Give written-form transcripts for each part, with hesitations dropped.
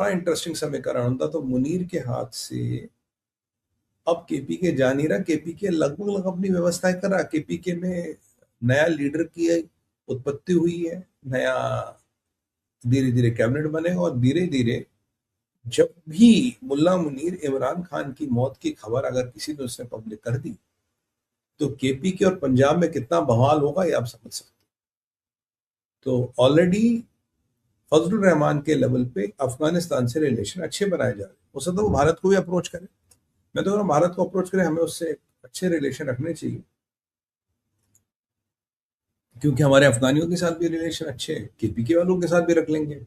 बड़ा इंटरेस्टिंग समीकरण था। तो मुनीर के हाथ से अब केपीके जा नहीं रहा, केपीके लगभग लगभग अपनी व्यवस्थाएं कर रहा। केपीके में नया लीडर की उत्पत्ति हुई है, नया धीरे धीरे कैबिनेट बनेगा, और धीरे धीरे जब भी मुल्ला मुनीर इमरान खान की मौत की खबर अगर किसी ने उसने पब्लिक कर दी, तो केपीके और पंजाब में कितना बवाल होगा ये आप समझ सकते हैं। तो ऑलरेडी फजलुर रहमान के लेवल पे अफगानिस्तान से रिलेशन अच्छे बनाए जा रहे हैं। हो सकता है वो भारत को भी अप्रोच करे। मैं तो भारत को अप्रोच करे, हमें उससे अच्छे रिलेशन रखने चाहिए, क्योंकि हमारे अफगानियों के साथ भी रिलेशन अच्छे हैं, केपीके वालों के साथ भी रख लेंगे।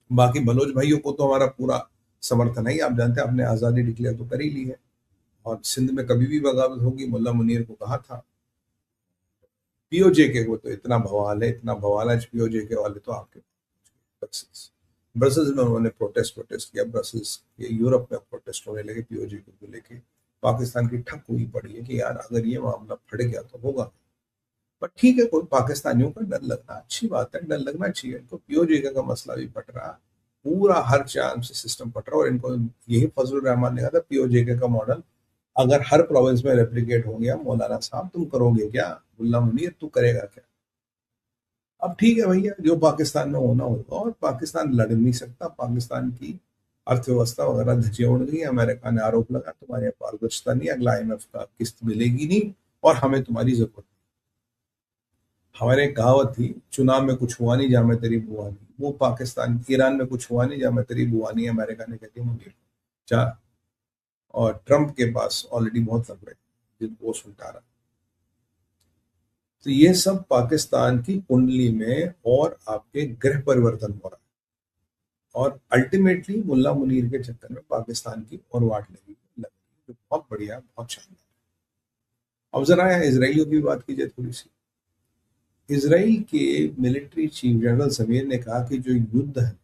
बाकी बलोच भाइयों को तो हमारा पूरा समर्थन है ही, आप जानते हैं, आपने आज़ादी डिक्लेयर तो कर ही ली है। और सिंध में कभी भी बगावत होगी, मुल्ला मुनीर को कहा था। पीओजे के को तो इतना बवाल है, इतना बवाल है, पीओजे के वाले तो आपके ब्रसल्स ब्रसल्स में उन्होंने प्रोटेस्ट किया। ब्रसल्स ये यूरोप में प्रोटेस्ट होने लगे पीओजे को लेके। पाकिस्तान की ठक हुई पड़ी है कि यार अगर ये मामला फट गया तो होगा। पर ठीक है, कोई पाकिस्तानियों का डर लगना अच्छी बात है, डर लगना चाहिए इनको। पीओजे का मसला भी फट रहा, पूरा हर चांद से सिस्टम फट रहा, और इनको यही फजलुर रहमान ने कहा था पीओजे का मॉडल अगर हर प्रोविंस में रेप्लिकेट हो गया, मौलाना साहब तुम करोगे क्या, मुल्ला मुनीर तू करेगा क्या। अब ठीक है भैया, जो पाकिस्तान में होना होगा, और पाकिस्तान लड़ नहीं सकता। पाकिस्तान की अर्थव्यवस्था वगैरह धजिया उड़ गई। अमेरिका ने आरोप लगा तुम्हारे यहाँ पारदर्शिता नहीं, अगला IMF का किस्त मिलेगी नहीं, और हमें तुम्हारी जरूरत। हमारे एक कहावत थी, चुनाव में कुछ हुआ नहीं, जा मैं तेरी बुआ नहीं। वो पाकिस्तान ईरान में कुछ हुआ नहीं, जा मैं तेरी बुआ नहीं, अमेरिका ने कहती मुझे जा। और ट्रंप के पास ऑलरेडी बहुत लग रहे जिनको वो सुलटा रहा। तो ये सब पाकिस्तान की कुंडली में और आपके ग्रह परिवर्तन हो रहा है, और अल्टीमेटली मुल्ला मुनीर के चक्कर में पाकिस्तान की और वाट लगी, जो बहुत बढ़िया, बहुत शानदार। अब जरा यहाँ इसराइलियों की बात कीजिए थोड़ी सी। इसराइल के मिलिट्री चीफ जनरल समीर ने कहा कि जो युद्ध है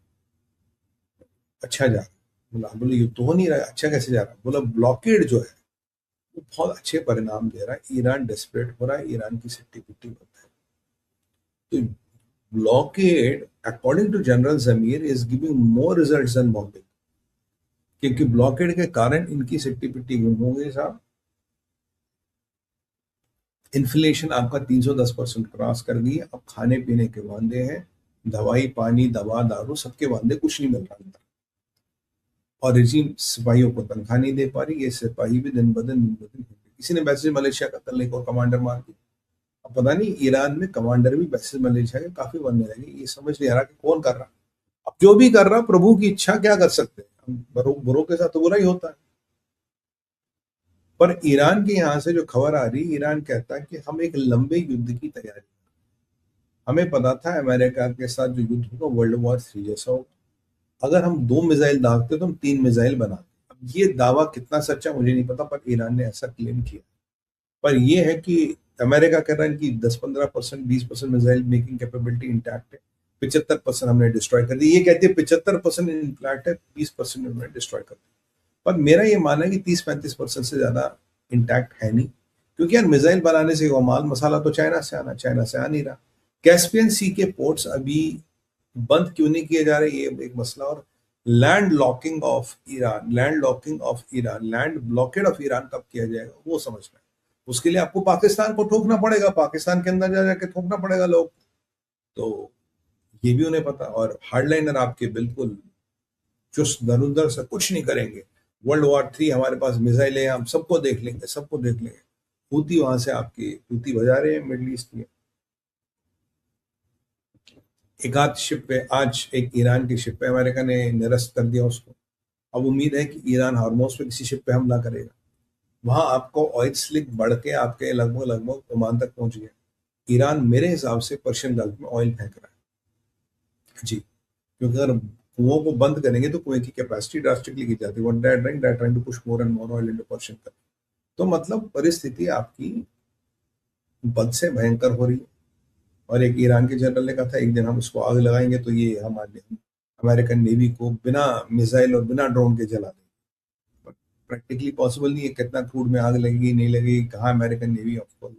अच्छा जा रहा है। बोला, बोले युद्ध तो हो नहीं रहा, अच्छा कैसे जा रहा है। बोला ब्लॉकेड जो है वो बहुत अच्छे परिणाम दे रहा है, ईरान डेस्परेट हो रहा है, ईरान की सिट्टी पिट्टी होता है। तो blockade according to General Zameer is giving more results than bombing, क्योंकि ब्लॉकेड के कारण इनकी सिट्टी पिट्टी गुम हो गई साहब। इन्फ्लेशन आपका 310% क्रॉस कर गई है। अब खाने पीने के वादे हैं, दवाई पानी दवा दारू सबके वादे, कुछ नहीं मिल रहा। और रिजीम सिपाहियों को तनख्वाह नहीं दे पा रही, ये सिपाही भी दिन ब दिन किसी ने मैसेज मलेशिया का कल एक और कमांडर मार दिया। अब पता नहीं ईरान में कमांडर भी मैसेज मलेशिया के काफी बनने लगे, ये समझ नहीं आ रहा कि कौन कर रहा। अब जो भी कर रहा, प्रभु की इच्छा, क्या कर सकते हैं, बुरों के साथ तो बुरा ही होता है। पर ईरान के यहां से जो खबर आ रही, ईरान कहता है कि हम एक लंबे युद्ध की तैयारी, हमें पता था अमेरिका के साथ जो युद्ध होगा वर्ल्ड वॉर 3 जैसा होगा। अगर हम 2 मिसाइल दागते तो हम 3 मिसाइल बनाते। अब ये दावा कितना सच्चा मुझे नहीं पता, पर ईरान ने ऐसा क्लेम किया। पर ये है कि अमेरिका कह रहा है कि 10-15%, 20% मिसाइल मेकिंग कैपेबिलिटी इंटैक्ट है, 75% हमने डिस्ट्रॉय कर दी। ये कहती है 75% इंटैक्ट है, 20% हमने डिस्ट्रॉय कर दी। पर मेरा ये मानना है कि 30-35% से ज्यादा इंटैक्ट है नहीं, क्योंकि यार मिसाइल बनाने से माल मसाला तो चाइना से आ नहीं रहा। कैस्पियन सी के पोर्ट्स अभी बंद क्यों नहीं किए जा रहे, ये एक मसला। और लैंड ब्लॉकेड ऑफ ईरान कब किया जाएगा वो समझना है। उसके लिए आपको पाकिस्तान को ठोकना पड़ेगा, पाकिस्तान के अंदर जा जाके ठोकना पड़ेगा लोग, तो ये भी उन्हें पता। और हार्डलाइनर आपके बिल्कुल चुस्त दरुदर से कुछ नहीं करेंगे। वर्ल्ड वॉर 3 हमारे पास मिसाइल है, हम सबको देख लेंगे, सबको देख लेंगे। हूती वहां से आपकी हूती बजा रहे हैं मिडल ईस्ट में। एक आध शिप पे, आज एक ईरान की शिप पे अमेरिका ने निरस्त कर दिया उसको। अब उम्मीद है कि ईरान हार्मोज पे किसी शिप पे हमला करेगा। वहां आपको ऑयल स्लिक बढ़ के आपके लगभग लगभग ओमान तक पहुंच गया। ईरान मेरे हिसाब से पर्शियन गल्फ में ऑयल फेंक रहा है जी, क्योंकि अगर कुओं को बंद करेंगे तो कुएं की कैपेसिटी ड्रास्टिकली गिर जाती है। What they are doing, they are trying to push more and more oil into Persian Gulf. तो मतलब परिस्थिति आपकी बद से भयंकर हो रही है। और एक ईरान के जनरल ने कहा था एक दिन हम उसको आग लगाएंगे तो ये हमारे अमेरिकन नेवी को बिना मिसाइल और बिना ड्रोन के जला देंगे। प्रैक्टिकली पॉसिबल नहीं है, कितना क्रूड में आग लगेगी नहीं लगेगी, कहाँ अमेरिकन नेवी ऑफकोर्स।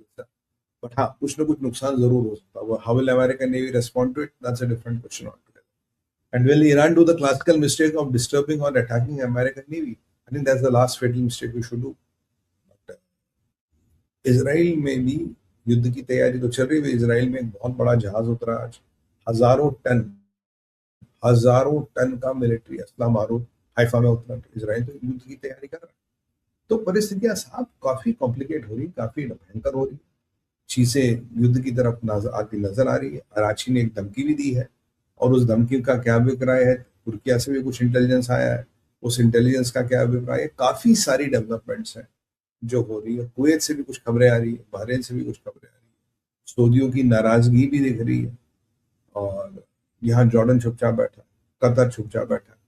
बट हाँ, कुछ ना कुछ नुकसान जरूर हो सकता है। How will American navy respond to it, that's a different question altogether. And will Iran do the classical mistake of disturbing or attacking American Navy? I think that's the last fatal mistake we should do. But Israel में भी युद्ध की तैयारी तो चल रही है। Israel में एक बहुत बड़ा जहाज उतरा आज, हजारों टन का मिलिट्री असला मारूफ हाइफा में उतरा। इसराइल तो युद्ध की तैयारी कर रहा है। तो परिस्थितियां साहब काफी कॉम्प्लिकेट हो रही, काफी भयंकर हो रही, चीजें युद्ध की तरफ आती नजर आ रही है। कराची ने एक धमकी भी दी है, और उस धमकी का क्या अभिप्राय है, तुर्किया से भी कुछ इंटेलिजेंस आया है, उस इंटेलिजेंस का क्या अभिप्राय है। काफी सारी डेवलपमेंट्स हैं जो हो रही है। कुवैत से भी कुछ खबरें आ रही है, बहरीन से भी कुछ खबरें आ रही है, सऊदियों की नाराजगी भी दिख रही है, और यहाँ जॉर्डन चुपचाप बैठा, कतर चुपचाप बैठा।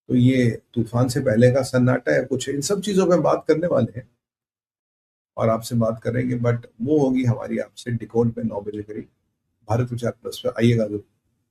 तो ये तूफान से पहले का सन्नाटा है। कुछ इन सब चीजों पे बात करने वाले हैं और आपसे बात करेंगे, बट वो होगी हमारी आपसे डिकोड पे 9 बजे करीब भारत विचार प्लस पे। आइएगा जरूर।